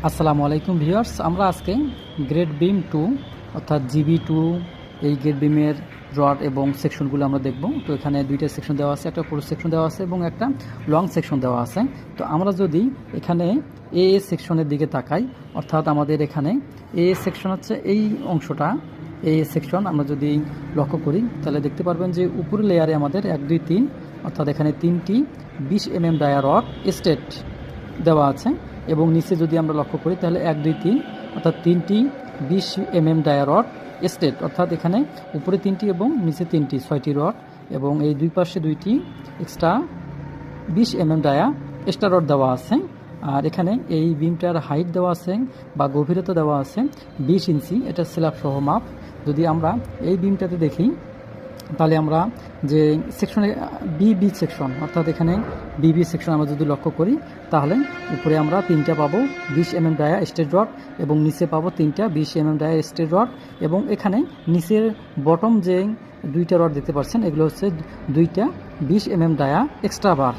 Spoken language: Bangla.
আসসালামু আলাইকুম ভিউয়ার্স, আমরা আজকে গ্রেড বিম 2 অর্থাৎ জিবি 2 এই গ্রেড বিমের রড এবং সেকশনগুলো আমরা দেখব। তো এখানে দুইটা সেকশন দেওয়া আছে, একটা পুরো সেকশন দেওয়া আছে এবং একটা লং সেকশন দেওয়া আছে। তো আমরা যদি এখানে এ সেকশনের দিকে তাকাই, অর্থাৎ আমাদের এখানে এ সেকশন হচ্ছে এই অংশটা, এ সেকশন আমরা যদি লক্ষ্য করি তাহলে দেখতে পারবেন যে উপরের লেয়ারে আমাদের 1 2 3 অর্থাৎ এখানে 3টি 20 mm ডায়া রড স্টেট দেওয়া আছে এবং নিচে যদি আমরা লক্ষ্য করি তাহলে 1 2 3 অর্থাৎ 3টি 20 mm ডায়া রড স্টেট, অর্থাৎ এখানে উপরে 3টি এবং নিচে 3টি 6টি রড এবং এই দুই পাশে 2টি extra 20 mm dia extra rod দেওয়া আছে। আর এখানে এই বিমটার হাইট দেওয়া আছে বা গভীরতা দেওয়া আছে 20 ইঞ্চি, এটা স্ল্যাব সহ মাপ। যদি আমরা এই বিমটাতে দেখি তাহলে আমরা যে সেকশনে বি সেকশন অর্থাৎ এখানে বিবি সেকশন আমরা যদি লক্ষ্য করি তাহলে উপরে আমরা 3টা পাবো 20 mm ডায়া স্ট্রেট রড এবং নিচে পাবো 3টা 20 mm ডায়া স্ট্রেট রড এবং এখানে নিচের বটম যে 2টা রড দেখতে পাচ্ছেন এগুলো হচ্ছে 2টা 20 mm ডায়া এক্সট্রা বার।